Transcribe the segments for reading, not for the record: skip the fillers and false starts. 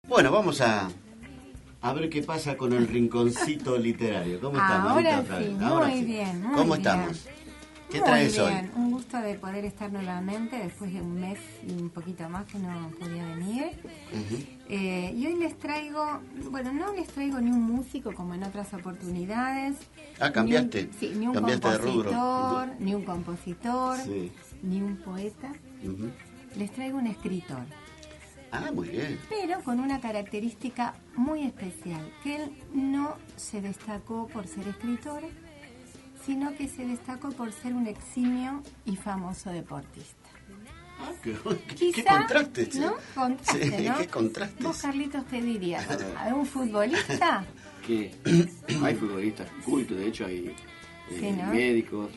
Bueno, vamos a ver qué pasa con el rinconcito literario. ¿Cómo estamos? Ahora Anita, sí, Ahora muy sí. bien, muy ¿Cómo bien. estamos? ¿Qué Muy traes hoy? bien, un gusto de poder estar nuevamente después de un mes y un poquito más que no podía venir. Y hoy les traigo, bueno, no les traigo ni un músico como en otras oportunidades. Ah, cambiaste. Ni un Cambiaste de rubro. compositor, ni un compositor, Sí. ni un poeta. Ujú. Les traigo un escritor, Ah, muy bien. pero con una característica muy especial, que él no se destacó por ser escritor, sino que se destacó por ser un eximio y famoso deportista. Ah, qué Quizá, contraste. ¿no? Contraste, Sí, ¿no? qué contraste. Vos, Carlitos, ¿qué dirías? ¿Un futbolista? Que hay futbolistas cultos, de hecho hay Sí, ¿no? médicos,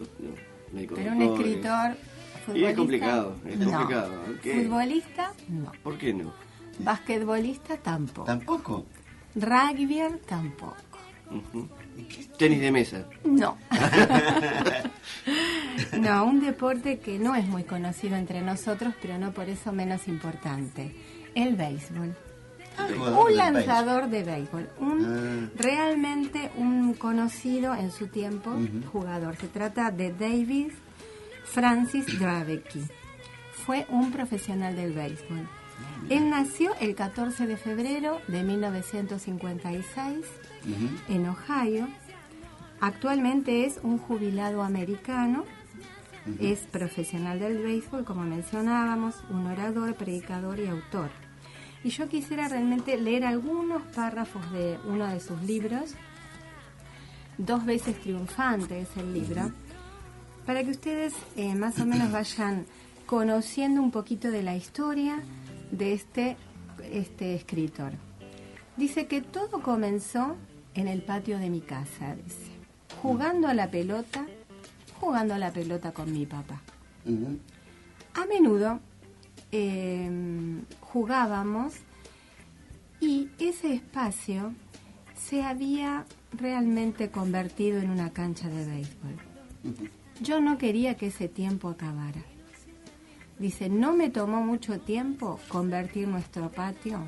médicos Pero un doctores. escritor, Y futbolista... es complicado, es no. complicado. ¿Qué? Futbolista, no. ¿Por qué no? Basquetbolista, tampoco. ¿Tampoco? Rugbyer, tampoco. Ujú. Tenis de mesa. No. No, un deporte que no es muy conocido entre nosotros, pero no por eso menos importante. El béisbol. Un lanzador de béisbol. Realmente un conocido en su tiempo jugador. Se trata de David Francis Dravecky. Fue un profesional del béisbol. Él nació el 14 de febrero de 1956 en Ohio. Actualmente es un jubilado americano, es profesional del béisbol, como mencionábamos, un orador, predicador y autor. Y yo quisiera realmente leer algunos párrafos de uno de sus libros, Dos veces triunfante es el libro, para que ustedes más o menos vayan conociendo un poquito de la historia de este escritor. Dice que todo comenzó en el patio de mi casa, dice, jugando a la pelota con mi papá. A menudo jugábamos y ese espacio se había realmente convertido en una cancha de béisbol. Yo no quería que ese tiempo acabara. Dice, no me tomó mucho tiempo convertir nuestro patio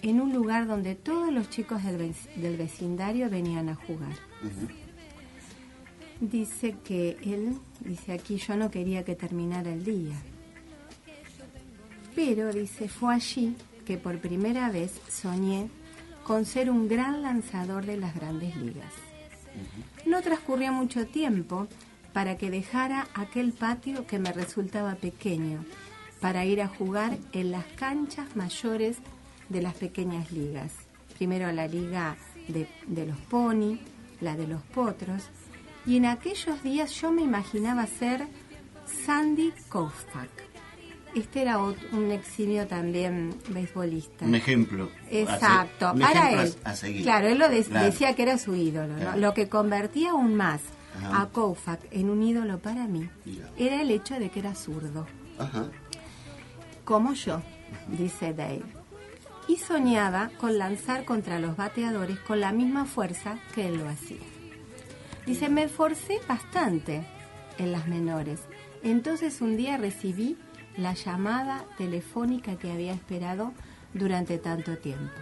en un lugar donde todos los chicos del vecindario venían a jugar. Dice que él, dice aquí, yo no quería que terminara el día. Pero, dice, fue allí que por primera vez soñé con ser un gran lanzador de las grandes ligas. No transcurrió mucho tiempo para que dejara aquel patio que me resultaba pequeño, para ir a jugar en las canchas mayores de las pequeñas ligas. Primero la liga de los pony, la de los potros, y en aquellos días yo me imaginaba ser Sandy Koufax. Este era un eximio también beisbolista. Un ejemplo. Exacto, Un para ejemplo él. a seguir. Claro, él Claro. decía que era su ídolo, ¿no? Claro. Lo que convertía aún más Ajá. a Koufax en un ídolo para mí Mira. era el hecho de que era zurdo. Ajá. Como yo, dice Dave. Y soñaba con lanzar contra los bateadores con la misma fuerza que él lo hacía. Dice, me esforcé bastante en las menores. Entonces un día recibí la llamada telefónica que había esperado durante tanto tiempo.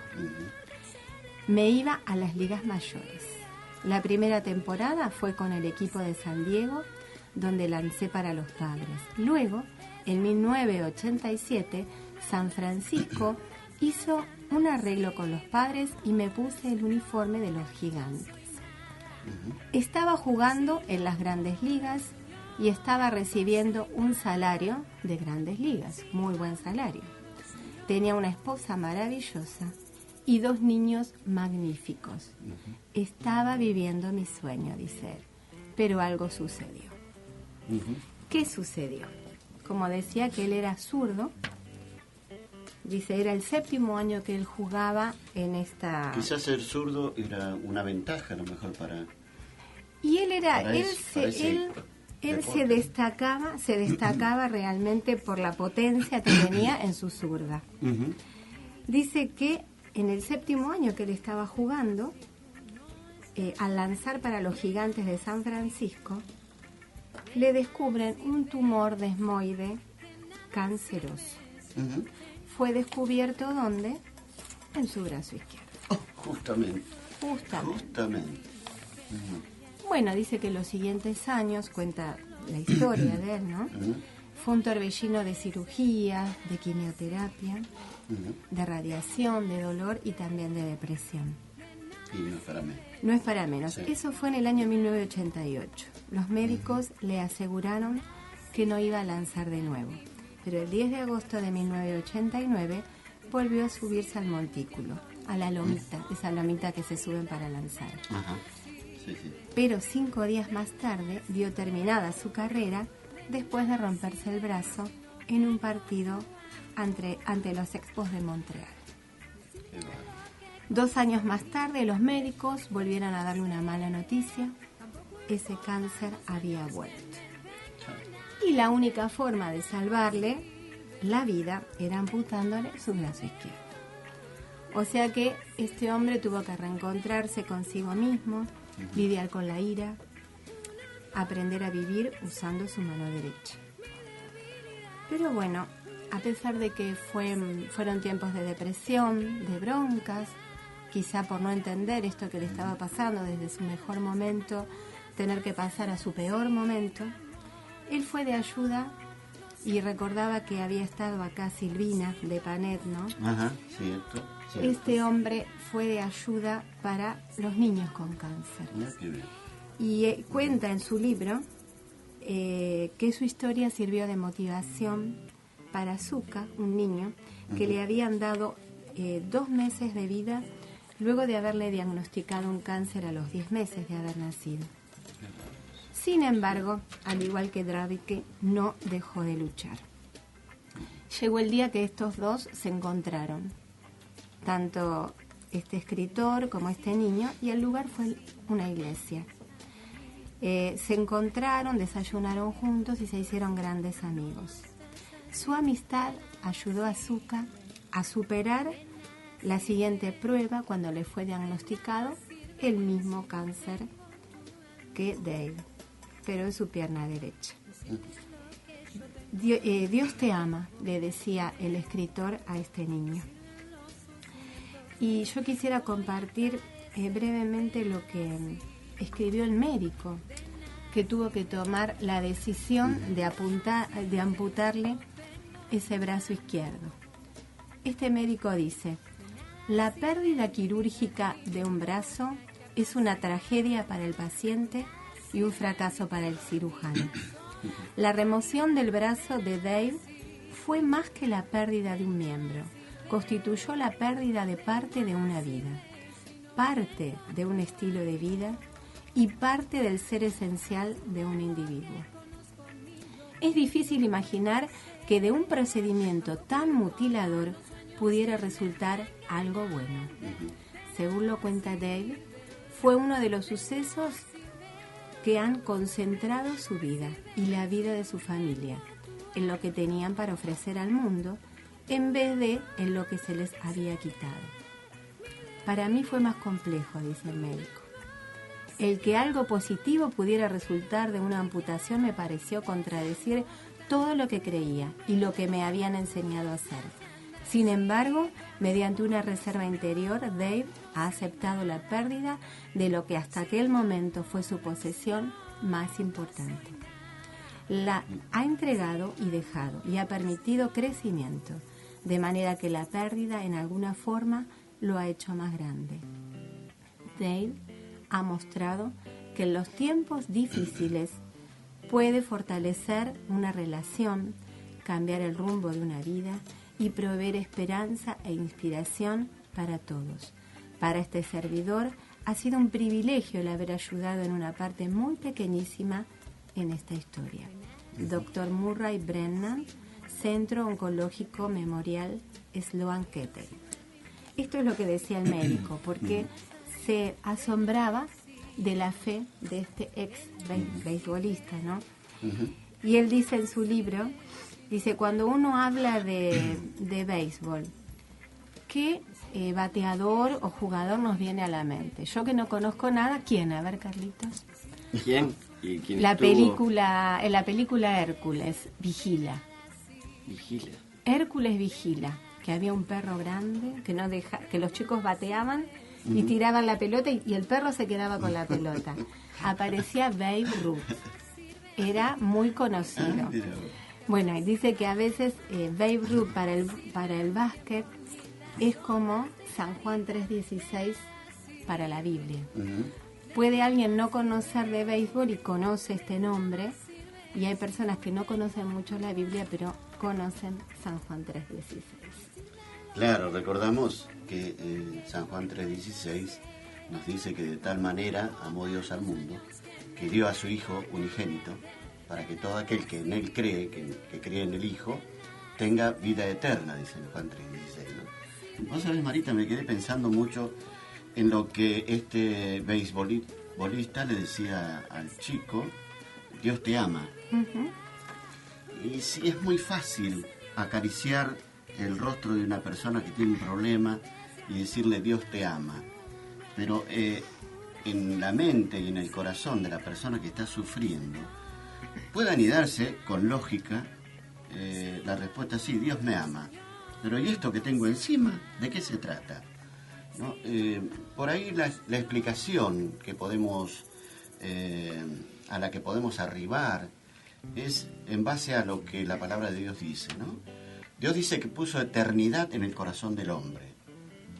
Me iba a las ligas mayores. La primera temporada fue con el equipo de San Diego, donde lancé para los Padres. Luego, en 1987, San Francisco hizo un arreglo con los Padres y me puse el uniforme de los Gigantes. Estaba jugando en las grandes ligas y estaba recibiendo un salario de grandes ligas, muy buen salario. Tenía una esposa maravillosa y 2 niños magníficos. Estaba viviendo mi sueño, dice él, pero algo sucedió. ¿Qué sucedió? Como decía que él era zurdo, dice, era el 7º año que él jugaba en esta... Quizás ser zurdo era una ventaja a lo mejor para... Y él era, Para él se destacaba realmente por la potencia que tenía en su zurda. Dice que en el 7º año que él estaba jugando, al lanzar para los Gigantes de San Francisco, le descubren un tumor desmoide canceroso. Fue descubierto ¿dónde? en su brazo izquierdo. Oh, justamente. Justamente. Bueno, dice que los siguientes años, cuenta la historia de él, ¿no? Fue un torbellino de cirugía, de quimioterapia, de radiación, de dolor y también de depresión. Y no es para menos. No es para menos. Sí. Eso fue en el año 1988. Los médicos le aseguraron que no iba a lanzar de nuevo. Pero el 10 de agosto de 1989 volvió a subirse al montículo, a la lomita, esa lomita que se suben para lanzar. Ajá. Sí, sí. Pero 5 días más tarde vio terminada su carrera después de romperse el brazo en un partido ante los Expos de Montreal. Qué bueno. 2 años más tarde los médicos volvieron a darle una mala noticia. Ese cáncer había vuelto. Y la única forma de salvarle la vida era amputándole su brazo izquierdo. O sea que este hombre tuvo que reencontrarse consigo mismo, lidiar con la ira, aprender a vivir usando su mano derecha. Pero bueno, a pesar de que fueron tiempos de depresión, de broncas, quizá por no entender esto que le estaba pasando desde su mejor momento, tener que pasar a su peor momento, él fue de ayuda y recordaba que había estado acá Silvina de Panet, ¿no? Ajá, cierto. Este hombre fue de ayuda para los niños con cáncer. Mira qué bien. Y cuenta en su libro que su historia sirvió de motivación para Zuka, un niño, que le habían dado 2 meses de vida luego de haberle diagnosticado un cáncer a los 10 meses de haber nacido. Sin embargo, al igual que Dravike, no dejó de luchar. Llegó el día que estos dos se encontraron, tanto este escritor como este niño, y el lugar fue una iglesia. Se encontraron, desayunaron juntos y se hicieron grandes amigos. Su amistad ayudó a Zuka a superar la siguiente prueba cuando le fue diagnosticado el mismo cáncer que Dave, pero en su pierna derecha. Dios te ama, le decía el escritor a este niño. Y yo quisiera compartir brevemente lo que escribió el médico, que tuvo que tomar la decisión de amputarle ese brazo izquierdo. Este médico dice: la pérdida quirúrgica de un brazo es una tragedia para el paciente y un fracaso para el cirujano. La remoción del brazo de Dave fue más que la pérdida de un miembro, constituyó la pérdida de parte de una vida, parte de un estilo de vida y parte del ser esencial de un individuo. Es difícil imaginar que de un procedimiento tan mutilador pudiera resultar algo bueno. Según lo cuenta Dave, fue uno de los sucesos que han concentrado su vida y la vida de su familia en lo que tenían para ofrecer al mundo, en vez de en lo que se les había quitado. Para mí fue más complejo, dice el médico. El que algo positivo pudiera resultar de una amputación me pareció contradecir todo lo que creía y lo que me habían enseñado a hacer. Sin embargo, mediante una reserva interior, Dave ha aceptado la pérdida de lo que hasta aquel momento fue su posesión más importante. La ha entregado y dejado y ha permitido crecimiento, de manera que la pérdida en alguna forma lo ha hecho más grande. Dave ha mostrado que en los tiempos difíciles puede fortalecer una relación, cambiar el rumbo de una vida y proveer esperanza e inspiración para todos. Para este servidor ha sido un privilegio el haber ayudado en una parte muy pequeñísima en esta historia. Dr. Murray Brennan, Centro Oncológico Memorial Sloan Kettering. Esto es lo que decía el médico, porque se asombraba de la fe de este ex beisbolista, ¿no? Y él dice en su libro, dice, cuando uno habla de béisbol, ¿qué bateador o jugador nos viene a la mente? Yo que no conozco nada, ¿quién? A ver, Carlitos. ¿Quién? ¿Y quién La estuvo? película Hércules, Vigila. Vigila. Hércules Vigila, que había un perro grande que no deja, que los chicos bateaban y tiraban la pelota y el perro se quedaba con la pelota. Aparecía Babe Ruth. Era muy conocido. Bueno, y dice que a veces Babe Ruth para el básquet es como San Juan 3:16 para la Biblia. Puede alguien no conocer de béisbol y conoce este nombre, y hay personas que no conocen mucho la Biblia, pero conocen San Juan 3:16. Claro, recordamos que San Juan 3:16 nos dice que de tal manera amó Dios al mundo, que dio a su Hijo unigénito, para que todo aquel que en Él cree, que cree en el Hijo, tenga vida eterna, dice en Juan 3:16, ¿no? Vos sabés, Marita, me quedé pensando mucho en lo que este beisbolista le decía al chico: Dios te ama. Y sí, es muy fácil acariciar el rostro de una persona que tiene un problema y decirle Dios te ama, pero en la mente y en el corazón de la persona que está sufriendo puede anidarse con lógica la respuesta: sí, Dios me ama, pero ¿y esto que tengo encima? ¿De qué se trata? ¿No? Por ahí la explicación que podemos a la que podemos arribar es en base a lo que la palabra de Dios dice, ¿no? Dios dice que puso eternidad en el corazón del hombre.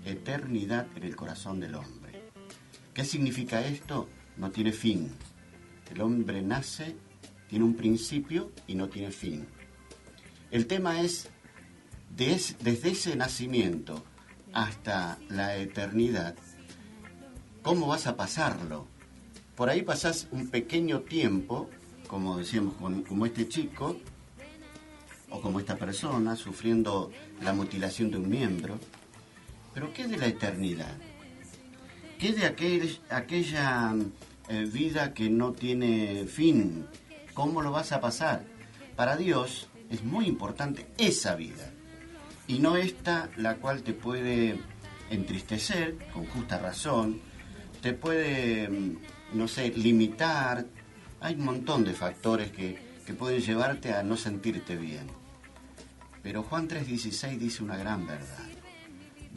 Eternidad en el corazón del hombre. ¿Qué significa esto? No tiene fin. El hombre nace, tiene un principio y no tiene fin. El tema es, desde ese nacimiento hasta la eternidad, ¿cómo vas a pasarlo? Por ahí pasás un pequeño tiempo, como decíamos, como este chico, o como esta persona, sufriendo la mutilación de un miembro. Pero ¿qué de la eternidad? ¿Qué de aquella vida que no tiene fin? ¿Cómo lo vas a pasar? Para Dios es muy importante esa vida, y no esta, la cual te puede entristecer, con justa razón, te puede, no sé, limitar. Hay un montón de factores que pueden llevarte a no sentirte bien. Pero Juan 3:16 dice una gran verdad.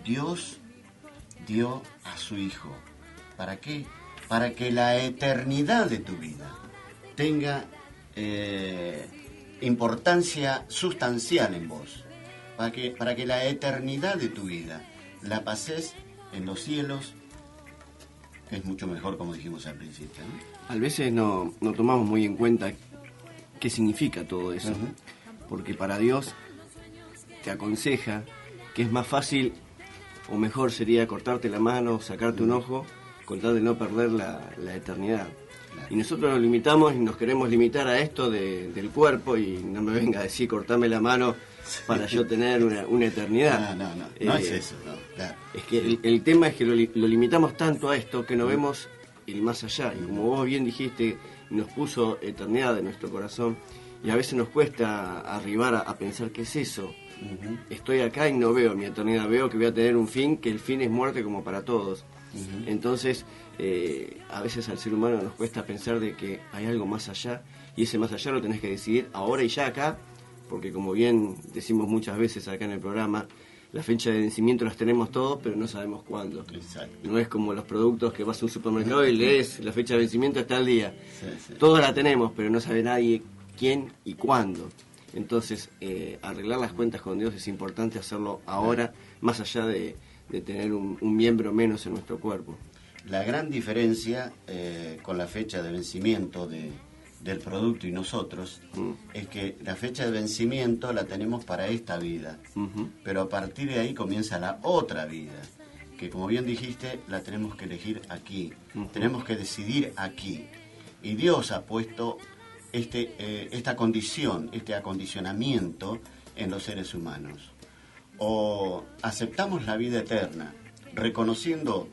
Dios dio a su Hijo. ¿Para qué? Para que la eternidad de tu vida tenga importancia sustancial en vos. Para que la eternidad de tu vida la pases en los cielos, que es mucho mejor, como dijimos al principio, ¿no? A veces no tomamos muy en cuenta qué significa todo eso. Porque para Dios te aconseja que es más fácil o mejor sería cortarte la mano, sacarte un ojo, con tal de no perder la eternidad. Claro. Y nosotros nos limitamos y nos queremos limitar a esto del cuerpo, y no me venga a decir cortame la mano para yo tener una eternidad. No es eso, no, claro. Es que el tema es que lo limitamos tanto a esto que no vemos el más allá. Y como vos bien dijiste, nos puso eternidad en nuestro corazón, y a veces nos cuesta arribar a pensar qué es eso. Estoy acá y no veo mi eternidad, veo que voy a tener un fin, que el fin es muerte como para todos. Entonces, a veces al ser humano nos cuesta pensar de que hay algo más allá, y ese más allá lo tenés que decidir ahora y ya acá, porque como bien decimos muchas veces acá en el programa, la fecha de vencimiento las tenemos todos, pero no sabemos cuándo. Exacto. No es como los productos que vas a un supermercado y lees la fecha de vencimiento está el día. Sí. Todos la tenemos, pero no sabe nadie quién y cuándo. Entonces, arreglar las cuentas con Dios es importante hacerlo ahora, más allá de tener un miembro menos en nuestro cuerpo. La gran diferencia con la fecha de vencimiento del producto y nosotros es que la fecha de vencimiento la tenemos para esta vida, pero a partir de ahí comienza la otra vida, que como bien dijiste, la tenemos que elegir aquí, tenemos que decidir aquí. Y Dios ha puesto esta condición, este acondicionamiento en los seres humanos. O aceptamos la vida eterna, reconociendo,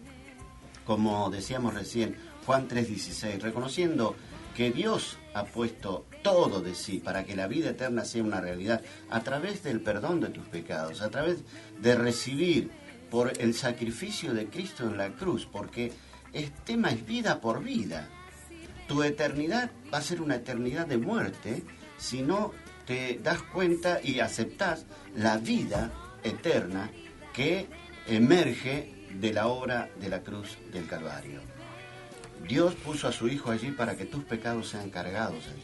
como decíamos recién, Juan 3:16, reconociendo que Dios ha puesto todo de sí para que la vida eterna sea una realidad a través del perdón de tus pecados, a través de recibir por el sacrificio de Cristo en la cruz, porque el tema es vida por vida. Tu eternidad va a ser una eternidad de muerte si no te das cuenta y aceptás la vida eterna que emerge de la obra de la cruz del Calvario. Dios puso a su Hijo allí para que tus pecados sean cargados allí.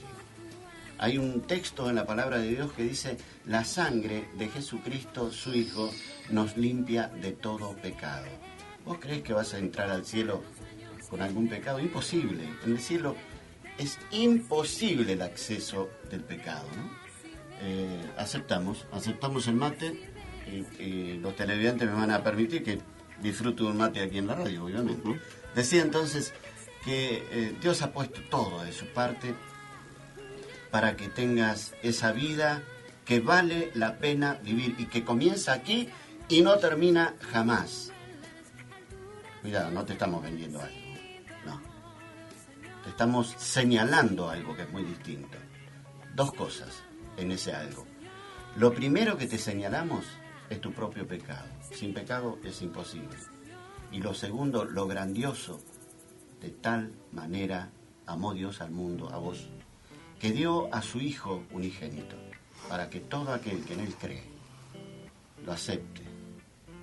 Hay un texto en la palabra de Dios que dice: la sangre de Jesucristo, su Hijo, nos limpia de todo pecado. ¿Vos creés que vas a entrar al cielo con algún pecado? Imposible. En el cielo es imposible el acceso del pecado, ¿no? Aceptamos el mate y los televidentes me van a permitir que disfrute un mate aquí en la radio, obviamente. Decía entonces que Dios ha puesto todo de su parte para que tengas esa vida que vale la pena vivir y que comienza aquí y no termina jamás. Cuidado, no te estamos vendiendo algo, no. Te estamos señalando algo que es muy distinto. Dos cosas en ese algo. Lo primero que te señalamos es tu propio pecado. Sin pecado es imposible. Y lo segundo, lo grandioso. De tal manera amó Dios al mundo, a vos, que dio a su Hijo unigénito, para que todo aquel que en Él cree, lo acepte,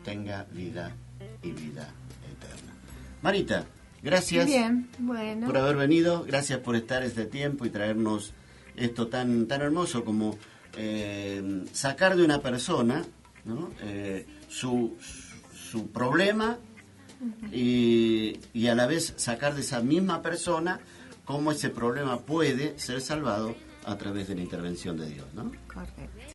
tenga vida y vida eterna. Marita, gracias. Bien, bueno. Por haber venido, gracias por estar este tiempo y traernos esto tan hermoso como sacar de una persona, ¿no? su problema y a la vez sacar de esa misma persona cómo ese problema puede ser salvado a través de la intervención de Dios, ¿no? Correcto.